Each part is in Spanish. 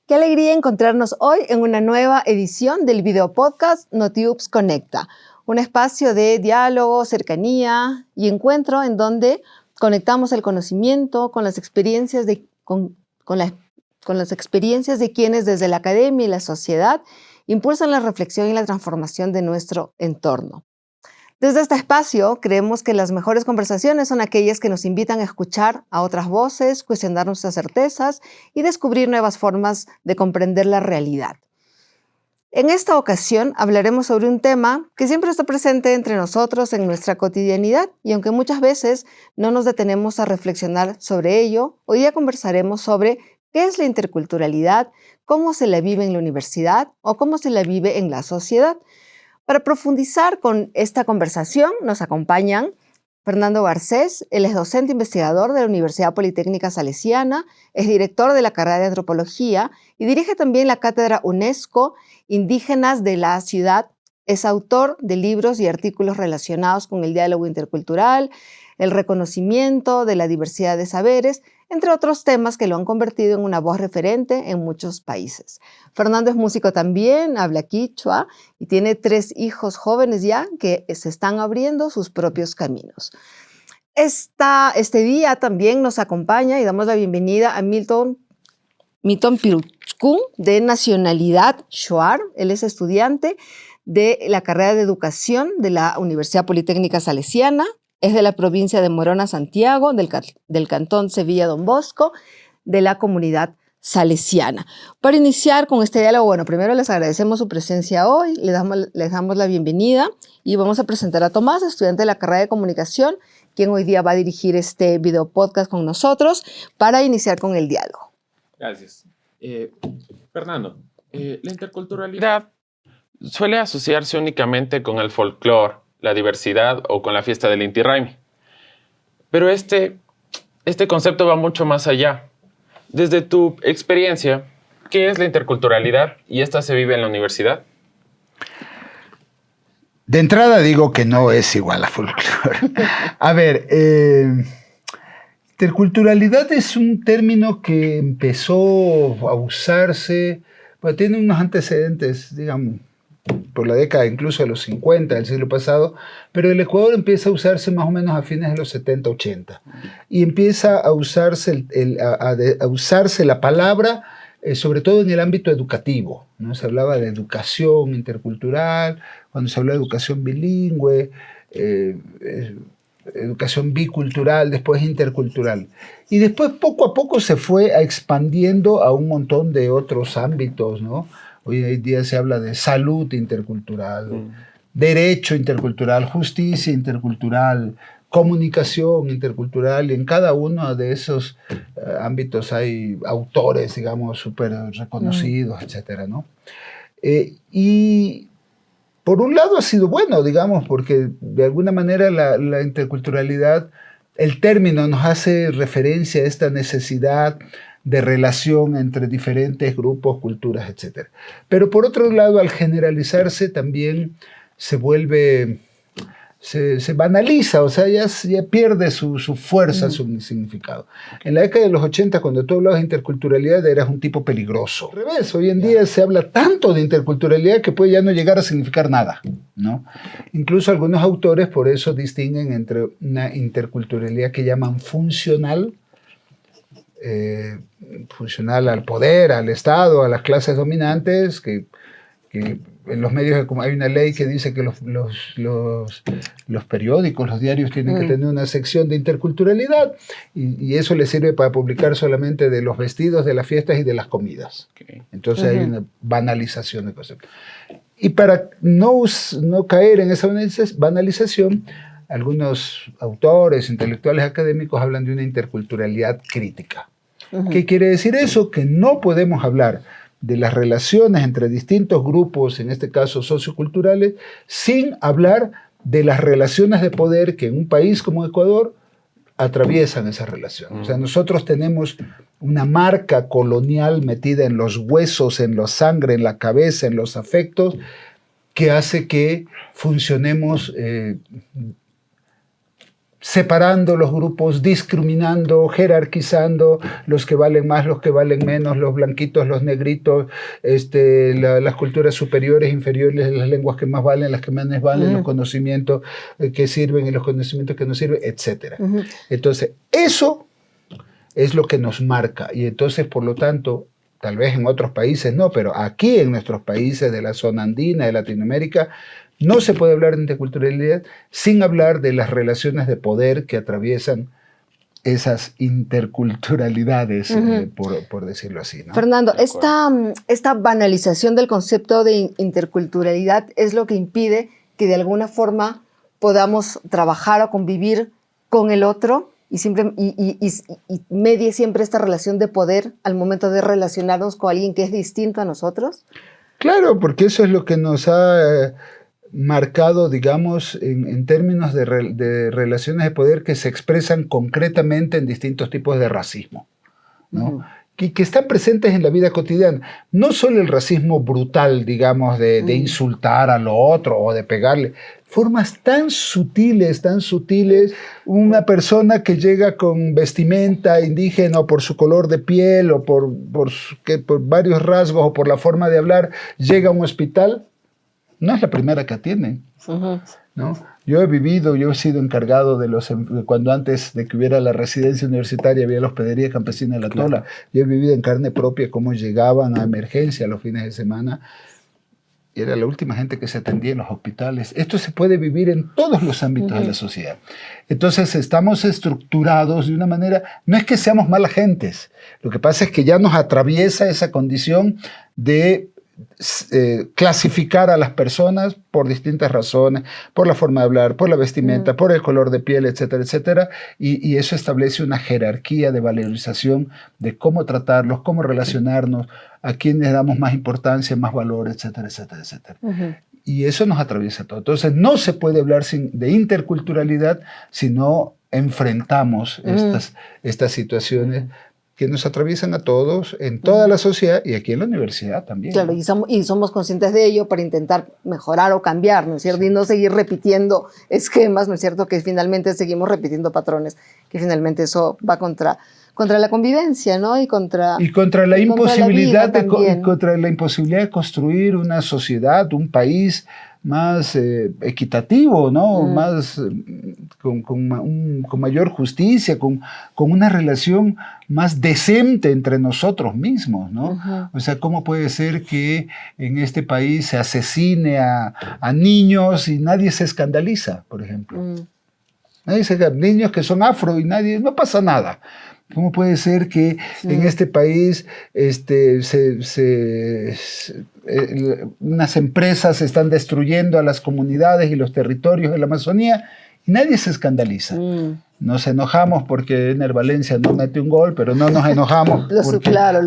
Qué alegría encontrarnos hoy en una nueva edición del video podcast NotiUps Conecta, un espacio de diálogo, cercanía y encuentro en donde conectamos el conocimiento con las experiencias con las experiencias de quienes desde la academia y la sociedad impulsan la reflexión y la transformación de nuestro entorno. Desde este espacio, creemos que las mejores conversaciones son aquellas que nos invitan a escuchar a otras voces, cuestionar nuestras certezas y descubrir nuevas formas de comprender la realidad. En esta ocasión hablaremos sobre un tema que siempre está presente entre nosotros en nuestra cotidianidad y aunque muchas veces no nos detenemos a reflexionar sobre ello, hoy día conversaremos sobre qué es la interculturalidad, cómo se la vive en la universidad o cómo se la vive en la sociedad. Para profundizar con esta conversación nos acompañan Fernando Garcés. Él es docente investigador de la Universidad Politécnica Salesiana, es director de la carrera de Antropología y dirige también la Cátedra UNESCO Indígenas de la Ciudad. Es autor de libros y artículos relacionados con el diálogo intercultural, el reconocimiento de la diversidad de saberes, entre otros temas que lo han convertido en una voz referente en muchos países. Fernando es músico también, habla quichua y tiene 3 hijos jóvenes ya que se están abriendo sus propios caminos. Este día también nos acompaña y damos la bienvenida a Milton Piruchkun, de nacionalidad shuar. Él es estudiante de la carrera de Educación de la Universidad Politécnica Salesiana. Es de la provincia de Morona, Santiago, del cantón Sevilla Don Bosco, de la comunidad salesiana. Para iniciar con este diálogo, bueno, primero les agradecemos su presencia hoy, les damos la bienvenida y vamos a presentar a Tomás, estudiante de la carrera de Comunicación, quien hoy día va a dirigir este video podcast con nosotros para iniciar con el diálogo. Gracias. Fernando, la interculturalidad suele asociarse únicamente con el folclore, la diversidad o con la fiesta del Inti Raymi. Pero este concepto va mucho más allá. Desde tu experiencia, ¿qué es la interculturalidad y esta se vive en la universidad? De entrada digo que no es igual a folclore. A ver, interculturalidad es un término que empezó a usarse, pero tiene unos antecedentes, digamos, por la década incluso de los 50 del siglo pasado, pero el Ecuador empieza a usarse más o menos a fines de los 70, 80. Y empieza a usarse, a usarse la palabra, sobre todo en el ámbito educativo, ¿no? Se hablaba de educación intercultural, cuando se habló de educación bilingüe, educación bicultural, después intercultural. Y después poco a poco se fue expandiendo a un montón de otros ámbitos, ¿no? Hoy en día se habla de salud intercultural, derecho intercultural, justicia intercultural, comunicación intercultural, y en cada uno de esos ámbitos hay autores, digamos, súper reconocidos, etcétera, ¿no? Y por un lado ha sido bueno, digamos, porque de alguna manera la interculturalidad, el término nos hace referencia a esta necesidad de relación entre diferentes grupos, culturas, etc. Pero por otro lado, al generalizarse también se vuelve, se banaliza, o sea, ya pierde su fuerza, su significado. En la década de los 80, cuando tú hablabas de interculturalidad, eras un tipo peligroso. Al revés, hoy en día se habla tanto de interculturalidad que puede ya no llegar a significar nada, ¿no? Incluso algunos autores por eso distinguen entre una interculturalidad que llaman funcional, funcional al poder, al Estado, a las clases dominantes, que en los medios hay una ley que dice que los periódicos, los diarios tienen que tener una sección de interculturalidad y eso les sirve para publicar solamente de los vestidos, de las fiestas y de las comidas. Okay. Entonces hay una banalización de conceptos. Y para no caer en esa banalización, algunos autores, intelectuales académicos hablan de una interculturalidad crítica. ¿Qué quiere decir eso? Que no podemos hablar de las relaciones entre distintos grupos, en este caso socioculturales, sin hablar de las relaciones de poder que en un país como Ecuador atraviesan esa relación. O sea, nosotros tenemos una marca colonial metida en los huesos, en la sangre, en la cabeza, en los afectos, que hace que funcionemos separando los grupos, discriminando, jerarquizando los que valen más, los que valen menos, los blanquitos, los negritos, las culturas superiores, inferiores, las lenguas que más valen, las que menos valen, los conocimientos que sirven y los conocimientos que no sirven, etc. Entonces, eso es lo que nos marca. Y entonces, por lo tanto, tal vez en otros países no, pero aquí en nuestros países de la zona andina, de Latinoamérica, no se puede hablar de interculturalidad sin hablar de las relaciones de poder que atraviesan esas interculturalidades, por decirlo así, ¿no? Fernando, esta banalización del concepto de interculturalidad es lo que impide que de alguna forma podamos trabajar o convivir con el otro y medie siempre esta relación de poder al momento de relacionarnos con alguien que es distinto a nosotros. Claro, porque eso es lo que nos ha marcado, digamos, en términos de relaciones de poder que se expresan concretamente en distintos tipos de racismo, ¿no? Que están presentes en la vida cotidiana. No solo el racismo brutal, digamos, de insultar a lo otro o de pegarle. Formas tan sutiles, una persona que llega con vestimenta indígena o por su color de piel o por varios rasgos o por la forma de hablar, llega a un hospital. No es la primera que atienden, ¿no? Yo he sido encargado de cuando antes de que hubiera la residencia universitaria había la hospedería campesina de La Tola. Yo he vivido en carne propia cómo llegaban a emergencia los fines de semana. Era la última gente que se atendía en los hospitales. Esto se puede vivir en todos los ámbitos de la sociedad. Entonces estamos estructurados de una manera, no es que seamos malas gentes, lo que pasa es que ya nos atraviesa esa condición de clasificar a las personas por distintas razones, por la forma de hablar, por la vestimenta, por el color de piel, etcétera, etcétera, y eso establece una jerarquía de valorización de cómo tratarlos, cómo relacionarnos, a quiénes damos más importancia, más valor, etcétera, etcétera, etcétera. Y eso nos atraviesa todo. Entonces no se puede hablar de interculturalidad si no enfrentamos estas situaciones que nos atraviesan a todos, en toda la sociedad y aquí en la universidad también. Claro, y somos conscientes de ello para intentar mejorar o cambiar, ¿no es cierto? Y no seguir repitiendo esquemas, ¿no es cierto? Que finalmente seguimos repitiendo patrones, que finalmente eso va contra la convivencia, ¿no? Y contra la imposibilidad contra la imposibilidad de construir una sociedad, un país más equitativo, ¿no? Más con mayor justicia, con una relación más decente entre nosotros mismos, ¿no? O sea, ¿cómo puede ser que en este país se asesine a niños y nadie se escandaliza, por ejemplo? Niños que son afro y no pasa nada. ¿Cómo puede ser que en este país unas empresas están destruyendo a las comunidades y los territorios de la Amazonía y nadie se escandaliza? Nos enojamos porque Ener Valencia no mete un gol, pero no nos enojamos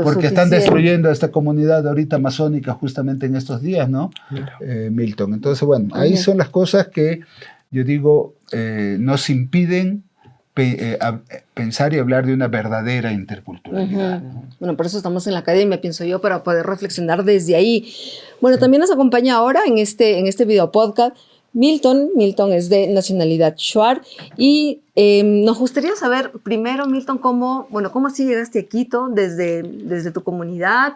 porque están destruyendo a esta comunidad ahorita amazónica justamente en estos días, ¿no? Milton. Entonces, bueno, ahí son las cosas que yo digo nos impiden pensar y hablar de una verdadera interculturalidad. Bueno, por eso estamos en la academia, pienso yo, para poder reflexionar desde ahí. Bueno, también nos acompaña ahora en este video podcast Milton. Milton es de nacionalidad Shuar y nos gustaría saber primero, Milton, cómo así llegaste a Quito desde tu comunidad,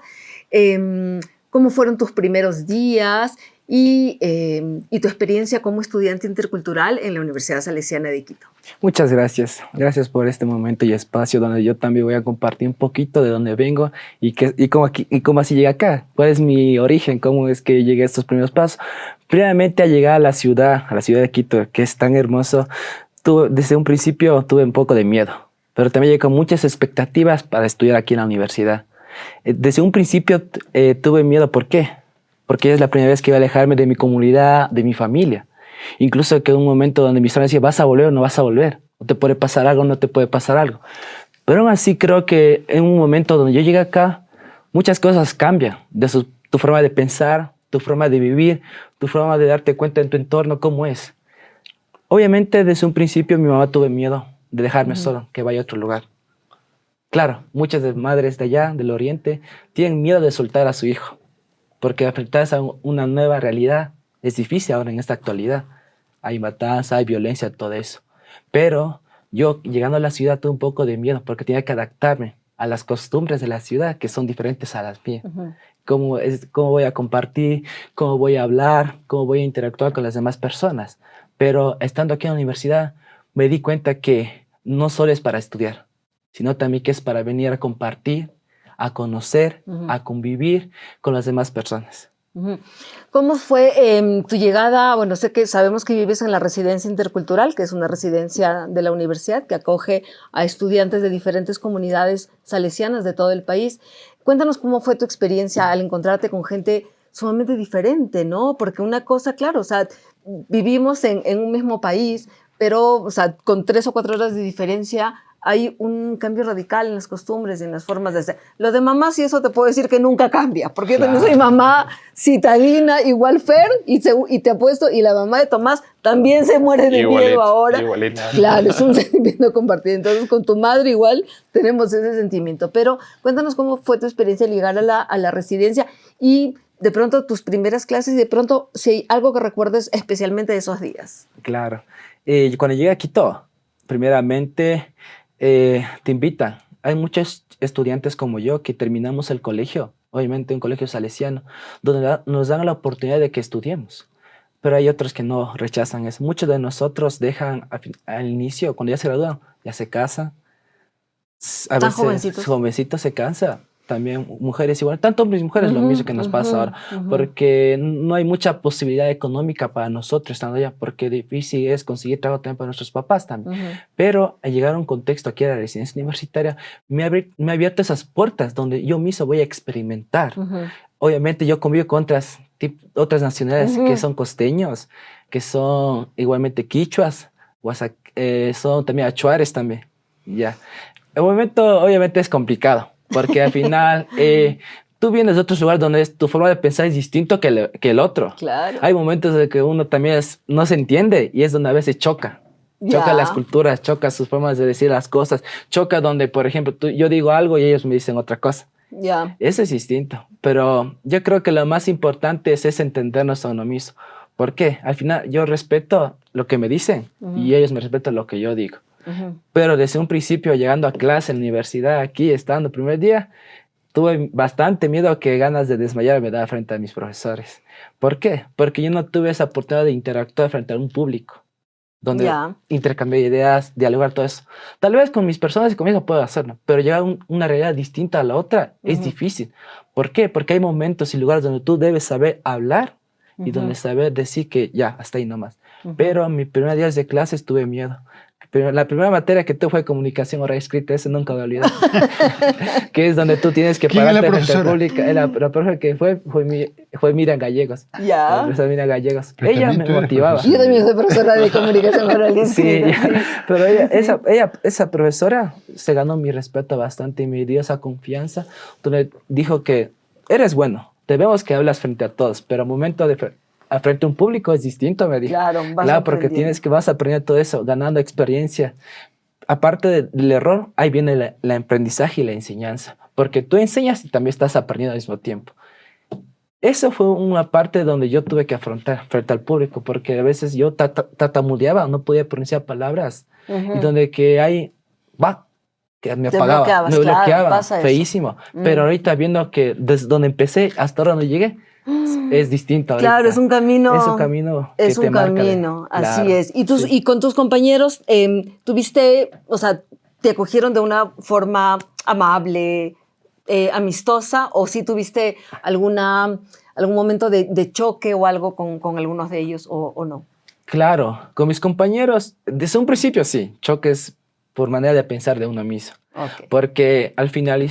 cómo fueron tus primeros días y tu experiencia como estudiante intercultural en la Universidad Salesiana de Quito. Muchas gracias. Gracias por este momento y espacio donde yo también voy a compartir un poquito de dónde vengo y cómo así llegué acá. ¿Cuál es mi origen? ¿Cómo es que llegué a estos primeros pasos? Primeramente, a llegar a la ciudad de Quito, que es tan hermoso, desde un principio tuve un poco de miedo, pero también llegué con muchas expectativas para estudiar aquí en la universidad. Desde un principio tuve miedo. ¿Por qué? Porque es la primera vez que iba a alejarme de mi comunidad, de mi familia. Incluso que en un momento donde mi historia decía, ¿vas a volver o no vas a volver? ¿O te puede pasar algo o no te puede pasar algo? Pero aún así creo que en un momento donde yo llegué acá, muchas cosas cambian. Tu forma de pensar, tu forma de vivir, tu forma de darte cuenta en tu entorno cómo es. Obviamente desde un principio mi mamá tuve miedo de dejarme solo, que vaya a otro lugar. Claro, muchas madres de allá, del oriente, tienen miedo de soltar a su hijo, porque enfrentarse a una nueva realidad es difícil ahora en esta actualidad. Hay matanza, hay violencia, todo eso. Pero yo, llegando a la ciudad, tuve un poco de miedo porque tenía que adaptarme a las costumbres de la ciudad, que son diferentes a las mías. Cómo voy a compartir, cómo voy a hablar, cómo voy a interactuar con las demás personas. Pero estando aquí en la universidad, me di cuenta que no solo es para estudiar, sino también que es para venir a compartir, a conocer, a convivir con las demás personas. ¿Cómo fue tu llegada? Bueno, sabemos que vives en la residencia intercultural, que es una residencia de la universidad que acoge a estudiantes de diferentes comunidades salesianas de todo el país. Cuéntanos cómo fue tu experiencia al encontrarte con gente sumamente diferente, ¿no? Porque una cosa, claro, o sea, vivimos en un mismo país, pero, o sea, con 3 o 4 horas de diferencia hay un cambio radical en las costumbres y en las formas de ser. Lo de mamá, sí, eso te puedo decir que nunca cambia, porque yo también soy mamá citadina, igual Fer, y te apuesto, y la mamá de Tomás también se muere de miedo ahora. Igualito. Claro, es un sentimiento compartido. Entonces, con tu madre igual tenemos ese sentimiento. Pero cuéntanos cómo fue tu experiencia al llegar a la residencia y de pronto tus primeras clases y de pronto si hay algo que recuerdes especialmente de esos días. Claro. Cuando llegué a Quito, primeramente te invitan. Hay muchos estudiantes como yo que terminamos el colegio, obviamente un colegio salesiano, donde nos dan la oportunidad de que estudiemos. Pero hay otros que no rechazan eso. Muchos de nosotros dejan al inicio, cuando ya se gradúan, ya se casan. A veces jovencitos se cansan. También mujeres igual, tanto hombres y mujeres, lo mismo que nos pasa ahora, porque no hay mucha posibilidad económica para nosotros estando allá, porque difícil es conseguir trabajo también para nuestros papás también. Pero al llegar a un contexto aquí a la residencia universitaria, me ha abierto esas puertas donde yo mismo voy a experimentar. Obviamente yo convivo con otras nacionalidades que son costeños, que son igualmente quichuas, son también achuares también, ya. El momento obviamente es complicado, porque al final tú vienes de otros lugares donde tu forma de pensar es distinto que el otro. Claro. Hay momentos en que uno también no se entiende y es donde a veces choca. Choca las culturas, choca sus formas de decir las cosas, choca donde, por ejemplo, yo digo algo y ellos me dicen otra cosa. Eso es distinto, pero yo creo que lo más importante es entendernos a uno mismo. ¿Por qué? Al final yo respeto lo que me dicen y ellos me respetan lo que yo digo. Pero desde un principio, llegando a clase en la universidad, aquí, estando el primer día, tuve bastante miedo a que ganas de desmayar me daba frente a mis profesores. ¿Por qué? Porque yo no tuve esa oportunidad de interactuar frente a un público, donde intercambiar ideas, dialogar, todo eso. Tal vez con mis personas y conmigo puedo hacerlo, pero llegar a una realidad distinta a la otra es difícil. ¿Por qué? Porque hay momentos y lugares donde tú debes saber hablar y donde saber decir que ya, hasta ahí nomás. Pero en mis primeros días de clases tuve miedo. Pero la primera materia que tuve fue comunicación oral escrita, eso nunca me olvidé. Que es donde tú tienes que pararte frente al público. La profe que fue Miriam Gallegos. La profesora Miriam Gallegos. Pero ella me motivaba. Yo también soy profesora de comunicación oral escrita. Sí, pero esa profesora se ganó mi respeto bastante y me dio esa confianza. Donde dijo que eres bueno, te vemos que hablas frente a todos, pero al momento de frente a un público es distinto, me dijo. Claro, porque vas a aprender todo eso, ganando experiencia. Aparte del error, ahí viene el aprendizaje y la enseñanza, porque tú enseñas y también estás aprendiendo al mismo tiempo. Eso fue una parte donde yo tuve que afrontar frente al público, porque a veces yo tartamudeaba, no podía pronunciar palabras, y donde que me apagaba, me bloqueaba, feísimo. Pero ahorita viendo que desde donde empecé hasta ahora donde llegué, es distinto. Claro, es un camino. Es un camino. Es un camino, así es. Y con tus compañeros, tuviste, o sea, te acogieron de una forma amable, amistosa, o sí tuviste algún momento de choque o algo con algunos de ellos, o no? Claro, con mis compañeros, desde un principio sí, choques por manera de pensar de uno mismo. Porque al final,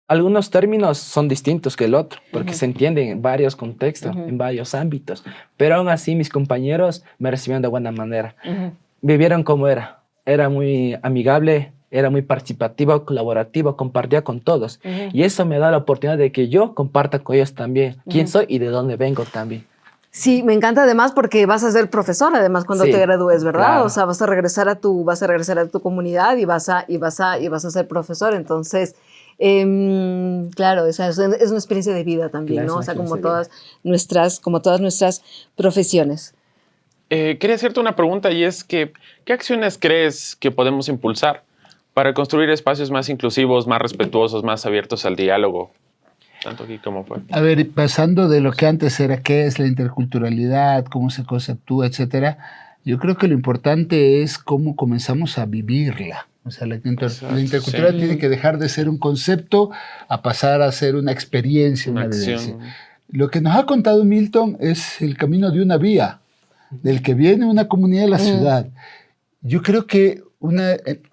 algunos términos son distintos que el otro, porque se entienden en varios contextos, en varios ámbitos. Pero aún así, mis compañeros me recibieron de buena manera. Vivieron como era. Era muy amigable, era muy participativo, colaborativo, compartía con todos. Y eso me da la oportunidad de que yo comparta con ellos también quién soy y de dónde vengo también. Sí, me encanta además porque vas a ser profesor además cuando te gradúes, ¿verdad? Claro. O sea, vas a regresar a tu comunidad y vas a ser profesor. Entonces, claro, es una experiencia de vida también, ¿no? O sea, como todas nuestras profesiones. Quería hacerte una pregunta y es que, ¿qué acciones crees que podemos impulsar para construir espacios más inclusivos, más respetuosos, más abiertos al diálogo? Tanto aquí como fue. A ver, pasando de lo que antes era qué es la interculturalidad, cómo se conceptúa, etcétera, yo creo que lo importante es cómo comenzamos a vivirla. O sea, la interculturalidad tiene que dejar de ser un concepto a pasar a ser una experiencia, una vivencia. Lo que nos ha contado Milton es el camino de una vía, del que viene una comunidad de la ciudad. Yo creo que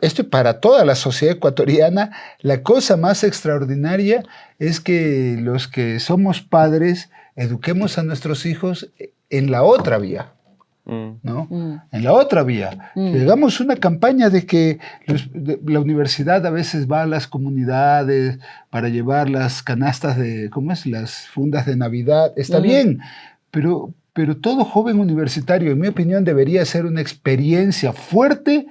esto para toda la sociedad ecuatoriana, la cosa más extraordinaria es que los que somos padres eduquemos a nuestros hijos en la otra vía, ¿no? En la otra vía. Que hagamos una campaña de que la universidad a veces va a las comunidades para llevar las canastas de, las fundas de Navidad. Está bien, pero todo joven universitario, en mi opinión, debería ser una experiencia fuerte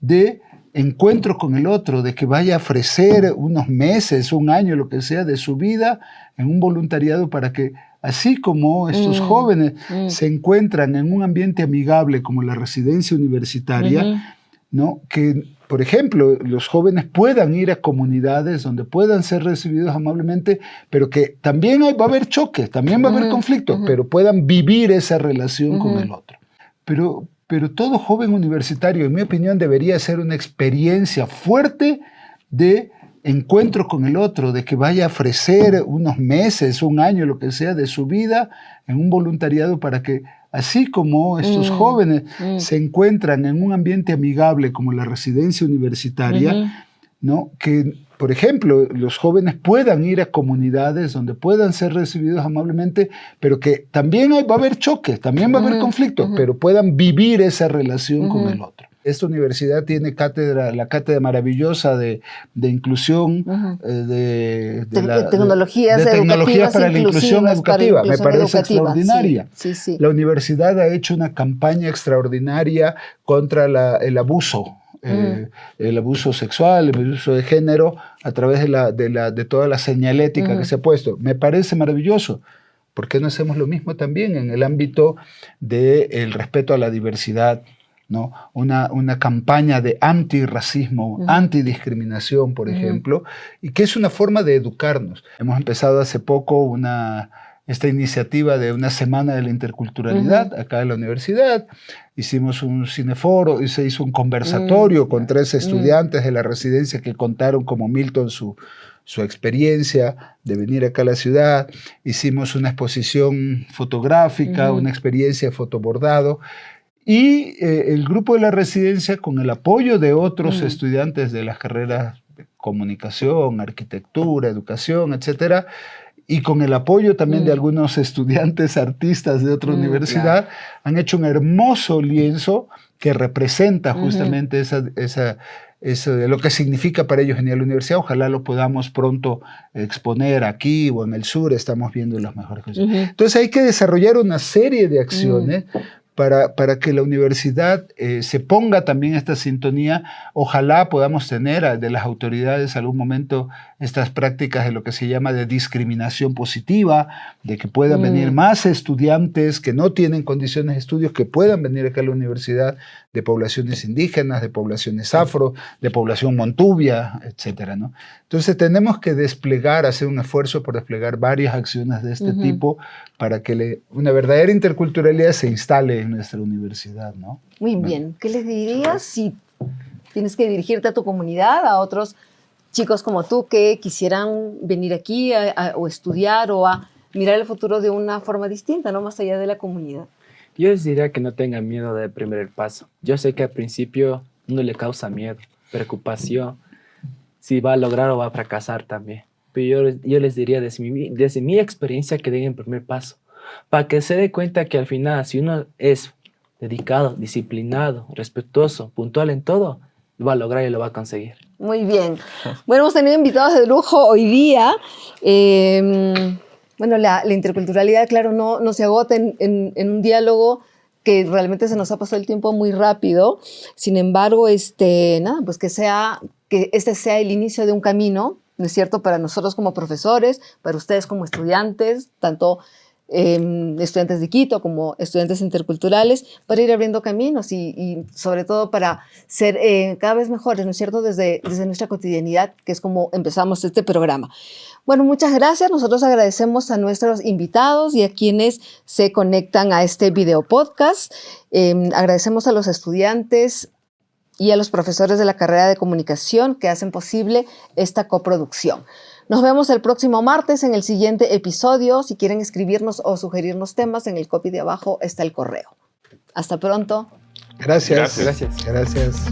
de encuentro con el otro, de que vaya a ofrecer unos meses, un año, lo que sea, de su vida en un voluntariado para que, así como estos jóvenes se encuentran en un ambiente amigable como la residencia universitaria, ¿no? Que, por ejemplo, los jóvenes puedan ir a comunidades donde puedan ser recibidos amablemente, pero que también va a haber choques, también va a haber conflictos, pero puedan vivir esa relación con el otro. Pero todo joven universitario, en mi opinión, debería ser una experiencia fuerte de encuentro con el otro, de que vaya a ofrecer unos meses, un año, lo que sea, de su vida en un voluntariado para que, así como estos jóvenes se encuentran en un ambiente amigable como la residencia universitaria, ¿no? Que, por ejemplo, los jóvenes puedan ir a comunidades donde puedan ser recibidos amablemente, pero que también va a haber choques, también va a haber conflictos, pero puedan vivir esa relación con el otro. Esta universidad tiene la cátedra maravillosa de inclusión, de tecnologías para la inclusión educativa. Me parece extraordinaria. Sí. La universidad ha hecho una campaña extraordinaria contra el abuso. El abuso sexual, el abuso de género, a través de toda la señalética que se ha puesto. Me parece maravilloso. ¿Por qué no hacemos lo mismo también en el ámbito del respeto a la diversidad, ¿no? Una campaña de antirracismo, antidiscriminación, por ejemplo, y que es una forma de educarnos. Hemos empezado hace poco esta iniciativa de una semana de la interculturalidad acá en la universidad. Hicimos un cineforo y se hizo un conversatorio con 3 estudiantes de la residencia que contaron como Milton su experiencia de venir acá a la ciudad. Hicimos una exposición fotográfica, una experiencia de fotobordado. Y el grupo de la residencia, con el apoyo de otros estudiantes de las carreras de comunicación, arquitectura, educación, etcétera, y con el apoyo también de algunos estudiantes artistas de otra universidad, han hecho un hermoso lienzo que representa justamente eso de lo que significa para ellos venir a la universidad. Ojalá lo podamos pronto exponer aquí o en el sur, estamos viendo las mejores cosas. Entonces hay que desarrollar una serie de acciones para que la universidad se ponga también esta sintonía. Ojalá podamos tener de las autoridades algún momento estas prácticas de lo que se llama de discriminación positiva, de que puedan venir más estudiantes que no tienen condiciones de estudios, que puedan venir acá a la universidad, de poblaciones indígenas, de poblaciones afro, de población montubia, etcétera, ¿no? Entonces tenemos que hacer un esfuerzo por desplegar varias acciones de este tipo para que una verdadera interculturalidad se instale en nuestra universidad, ¿no? Muy bien. ¿Qué les dirías si tienes que dirigirte a tu comunidad, a otros chicos como tú que quisieran venir aquí o estudiar o a mirar el futuro de una forma distinta, ¿no? Más allá de la comunidad? Yo les diría que no tengan miedo de primer paso. Yo sé que al principio uno le causa miedo, preocupación, si va a lograr o va a fracasar también. Pero yo les diría desde mi experiencia que den el primer paso, para que se dé cuenta que al final, si uno es dedicado, disciplinado, respetuoso, puntual en todo, lo va a lograr y lo va a conseguir. Muy bien. Bueno, hemos tenido invitados de lujo hoy día. Bueno, la interculturalidad, claro, no se agota en un diálogo que realmente se nos ha pasado el tiempo muy rápido. Sin embargo, nada, pues que este sea el inicio de un camino, ¿no es cierto?, para nosotros como profesores, para ustedes como estudiantes, tanto estudiantes de Quito como estudiantes interculturales, para ir abriendo caminos y sobre todo para ser cada vez mejores, ¿no es cierto?, desde nuestra cotidianidad, que es como empezamos este programa. Bueno, muchas gracias. Nosotros agradecemos a nuestros invitados y a quienes se conectan a este video podcast. Agradecemos a los estudiantes y a los profesores de la carrera de comunicación que hacen posible esta coproducción. Nos vemos el próximo martes en el siguiente episodio. Si quieren escribirnos o sugerirnos temas, en el copy de abajo está el correo. Hasta pronto. Gracias. Gracias. Gracias.